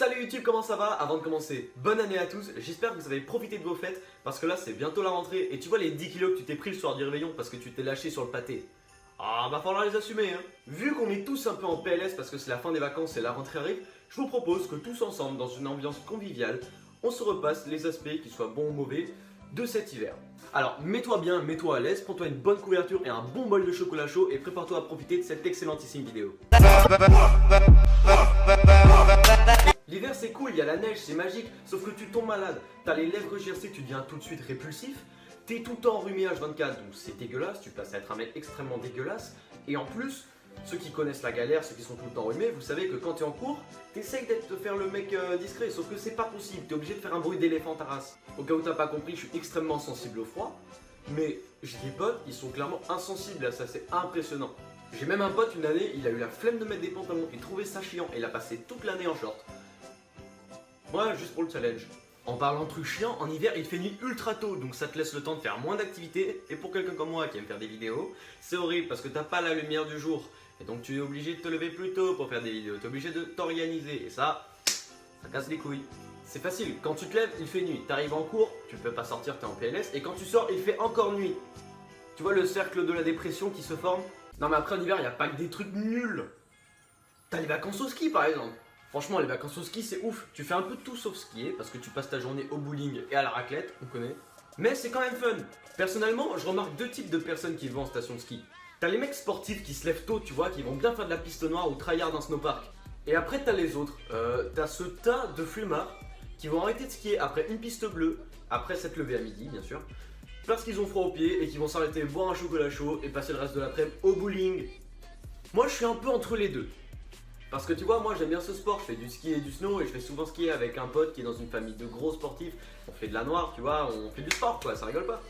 Salut YouTube, comment ça va? Avant de commencer, bonne année à tous, j'espère que vous avez profité de vos fêtes parce que là c'est bientôt la rentrée et tu vois les 10 kilos que tu t'es pris le soir du réveillon parce que tu t'es lâché sur le pâté. Ah, va falloir les assumer hein. Vu qu'on est tous un peu en PLS parce que c'est la fin des vacances et la rentrée arrive, je vous propose que tous ensemble, dans une ambiance conviviale, on se repasse les aspects, qu'ils soient bons ou mauvais, de cet hiver. Alors mets-toi bien, mets-toi à l'aise, prends-toi une bonne couverture et un bon bol de chocolat chaud et prépare-toi à profiter de cette excellentissime vidéo. L'hiver c'est cool, il y a la neige, c'est magique, sauf que tu tombes malade, t'as les lèvres gercées, tu deviens tout de suite répulsif, t'es tout le temps enrhumé H24, donc c'est dégueulasse, tu passes à être un mec extrêmement dégueulasse, et en plus, ceux qui connaissent la galère, ceux qui sont tout le temps enrhumés, vous savez que quand t'es en cours, t'essayes de faire le mec discret, sauf que c'est pas possible, t'es obligé de faire un bruit d'éléphant ta race. Au cas où t'as pas compris, je suis extrêmement sensible au froid, mais j'ai des potes, ils sont clairement insensibles à ça, c'est impressionnant. J'ai même un pote une année, il a eu la flemme de mettre des pantalons, il trouvait ça chiant, et il a passé toute l'année en short. Ouais, juste pour le challenge. En parlant de trucs chiants, en hiver il fait nuit ultra tôt, donc ça te laisse le temps de faire moins d'activités. Et pour quelqu'un comme moi qui aime faire des vidéos, c'est horrible parce que t'as pas la lumière du jour. Et donc tu es obligé de te lever plus tôt pour faire des vidéos, tu es obligé de t'organiser. Et ça casse les couilles. C'est facile, quand tu te lèves, il fait nuit. T'arrives en cours, tu peux pas sortir, t'es en PLS. Et quand tu sors, il fait encore nuit. Tu vois le cercle de la dépression qui se forme? Non mais après en hiver, il n'y a pas que des trucs nuls. T'as les vacances au ski par exemple. Franchement, les vacances au ski, c'est ouf. Tu fais un peu tout sauf skier parce que tu passes ta journée au bowling et à la raclette, on connaît. Mais c'est quand même fun. Personnellement, je remarque deux types de personnes qui vont en station de ski. T'as les mecs sportifs qui se lèvent tôt, tu vois, qui vont bien faire de la piste noire ou tryhard d'un snowpark. Et après, t'as les autres. T'as ce tas de flemmards qui vont arrêter de skier après une piste bleue, après s'être levés à midi, bien sûr, parce qu'ils ont froid aux pieds et qui vont s'arrêter boire un chocolat chaud et passer le reste de l'après-midi au bowling. Moi, je suis un peu entre les deux. Parce que tu vois, moi j'aime bien ce sport, je fais du ski et du snow et je fais souvent skier avec un pote qui est dans une famille de gros sportifs. On fait de la noire, tu vois, on fait du sport quoi, ça rigole pas.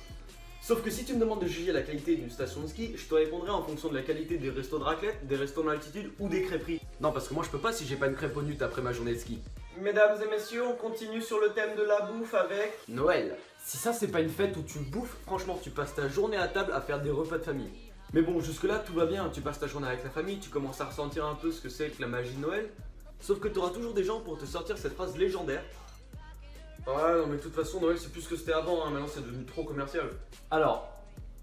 Sauf que si tu me demandes de juger la qualité d'une station de ski, je te répondrai en fonction de la qualité des restos de raclette, des restos d'altitude ou des crêperies. Non, parce que moi je peux pas si j'ai pas une crêpe au nut après ma journée de ski. Mesdames et messieurs, on continue sur le thème de la bouffe avec Noël. Si ça c'est pas une fête où tu bouffes, franchement tu passes ta journée à table à faire des repas de famille. Mais bon, jusque là tout va bien, tu passes ta journée avec la famille, tu commences à ressentir un peu ce que c'est que la magie de Noël. Sauf que tu auras toujours des gens pour te sortir cette phrase légendaire. Ouais, non mais de toute façon Noël c'est plus ce que c'était avant, hein. Maintenant c'est devenu trop commercial. Alors,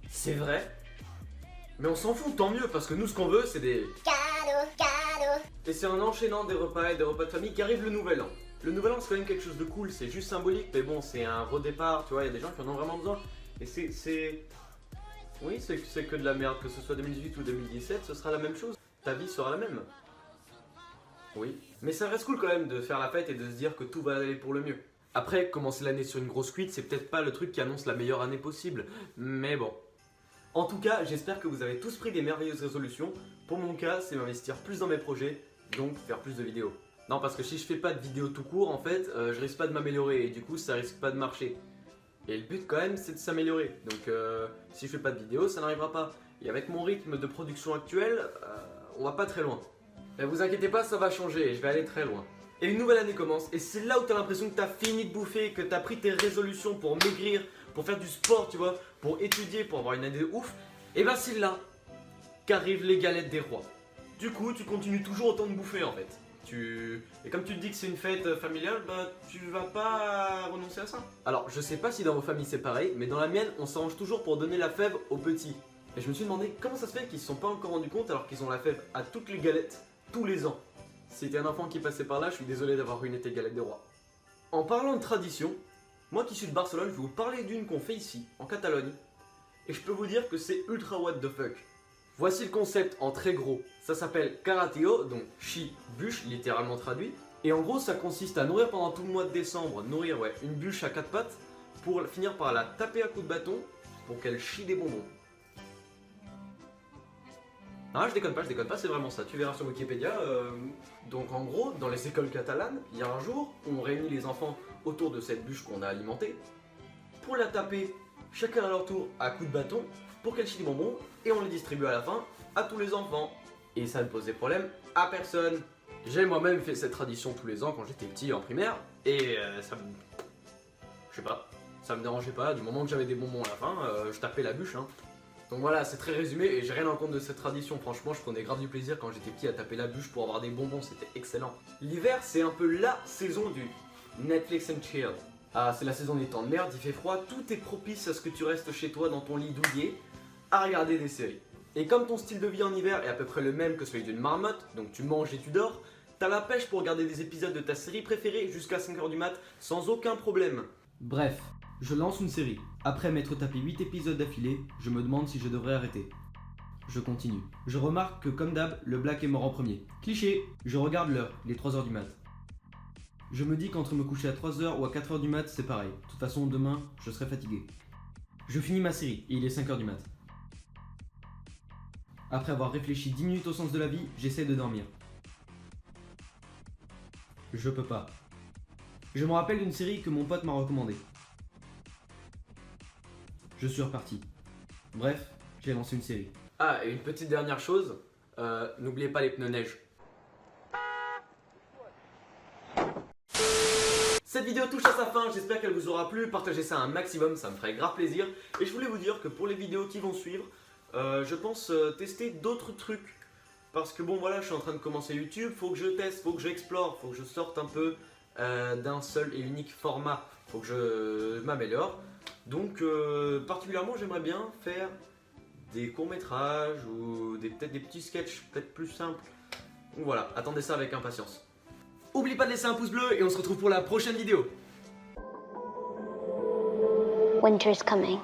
c'est vrai, mais on s'en fout, tant mieux, parce que nous ce qu'on veut c'est des cadeaux. Et c'est en enchaînant des repas et des repas de famille qu'arrive le nouvel an. Le nouvel an c'est quand même quelque chose de cool, c'est juste symbolique, mais bon c'est un redépart, tu vois, il y a des gens qui en ont vraiment besoin. Et c'est... Oui, c'est que de la merde, que ce soit 2018 ou 2017, ce sera la même chose. Ta vie sera la même. Oui. Mais ça reste cool quand même de faire la fête et de se dire que tout va aller pour le mieux. Après, commencer l'année sur une grosse cuite, c'est peut-être pas le truc qui annonce la meilleure année possible. Mais bon. En tout cas, j'espère que vous avez tous pris des merveilleuses résolutions. Pour mon cas, c'est m'investir plus dans mes projets, donc faire plus de vidéos. Non, parce que si je fais pas de vidéos tout court, en fait, je risque pas de m'améliorer et du coup, ça risque pas de marcher. Et le but quand même c'est de s'améliorer, donc si je fais pas de vidéo ça n'arrivera pas. Et avec mon rythme de production actuel, on va pas très loin. Mais vous inquiétez pas, ça va changer et je vais aller très loin. Et une nouvelle année commence et c'est là où t'as l'impression que t'as fini de bouffer, que t'as pris tes résolutions pour maigrir, pour faire du sport tu vois, pour étudier, pour avoir une année de ouf. Et ben c'est là qu'arrivent les galettes des rois. Du coup tu continues toujours autant de bouffer en fait. Et comme tu te dis que c'est une fête familiale, bah tu vas pas renoncer à ça. Alors je sais pas si dans vos familles c'est pareil, mais dans la mienne on s'arrange toujours pour donner la fève aux petits. Et je me suis demandé comment ça se fait qu'ils se sont pas encore rendus compte alors qu'ils ont la fève à toutes les galettes, tous les ans. Si t'es un enfant qui passait par là, je suis désolé d'avoir ruiné tes galettes des rois. En parlant de tradition, moi qui suis de Barcelone, je vais vous parler d'une qu'on fait ici, en Catalogne. Et je peux vous dire que c'est ultra what the fuck. Voici le concept en très gros, ça s'appelle Carateo, donc chi, bûche, littéralement traduit. Et en gros ça consiste à nourrir pendant tout le mois de décembre, une bûche à 4 pattes, pour finir par la taper à coups de bâton, pour qu'elle chie des bonbons. Ah je déconne pas, c'est vraiment ça, tu verras sur Wikipédia. Donc en gros, dans les écoles catalanes, il y a un jour où on réunit les enfants autour de cette bûche qu'on a alimentée, pour la taper chacun à leur tour à coups de bâton, pour qu'elle chie des bonbons, et on les distribue à la fin à tous les enfants. Et ça ne posait problème à personne. J'ai moi-même fait cette tradition tous les ans quand j'étais petit en primaire, et ça me... Je sais pas, ça me dérangeait pas, du moment que j'avais des bonbons à la fin, je tapais la bûche hein. Donc voilà, c'est très résumé et j'ai rien en compte de cette tradition. Franchement, je prenais grave du plaisir quand j'étais petit à taper la bûche pour avoir des bonbons, c'était excellent. L'hiver, c'est un peu la saison du Netflix and chill. Ah, c'est la saison des temps de merde, il fait froid, tout est propice à ce que tu restes chez toi dans ton lit douillet à regarder des séries. Et comme ton style de vie en hiver est à peu près le même que celui d'une marmotte, donc tu manges et tu dors, t'as la pêche pour regarder des épisodes de ta série préférée jusqu'à 5h du mat sans aucun problème. Bref, je lance une série. Après m'être tapé 8 épisodes d'affilée, je me demande si je devrais arrêter. Je continue. Je remarque que comme d'hab, le Black est mort en premier. Cliché, je regarde l'heure, les 3h du mat. Je me dis qu'entre me coucher à 3h ou à 4h du mat, c'est pareil. De toute façon, demain, je serai fatigué. Je finis ma série et il est 5h du mat. Après avoir réfléchi 10 minutes au sens de la vie, j'essaie de dormir. Je peux pas. Je me rappelle d'une série que mon pote m'a recommandée. Je suis reparti. Bref, j'ai lancé une série. Ah, et une petite dernière chose, n'oubliez pas les pneus neige. Cette vidéo touche à sa fin, j'espère qu'elle vous aura plu, partagez ça un maximum, ça me ferait grave plaisir. Et je voulais vous dire que pour les vidéos qui vont suivre, je pense tester d'autres trucs. Parce que bon voilà, je suis en train de commencer YouTube, faut que je teste, faut que j'explore, faut que je sorte un peu d'un seul et unique format, faut que je m'améliore. Donc particulièrement j'aimerais bien faire des courts-métrages ou peut-être des petits sketchs, peut-être plus simples. Donc voilà, attendez ça avec impatience. Oublie pas de laisser un pouce bleu et on se retrouve pour la prochaine vidéo. Winter's coming.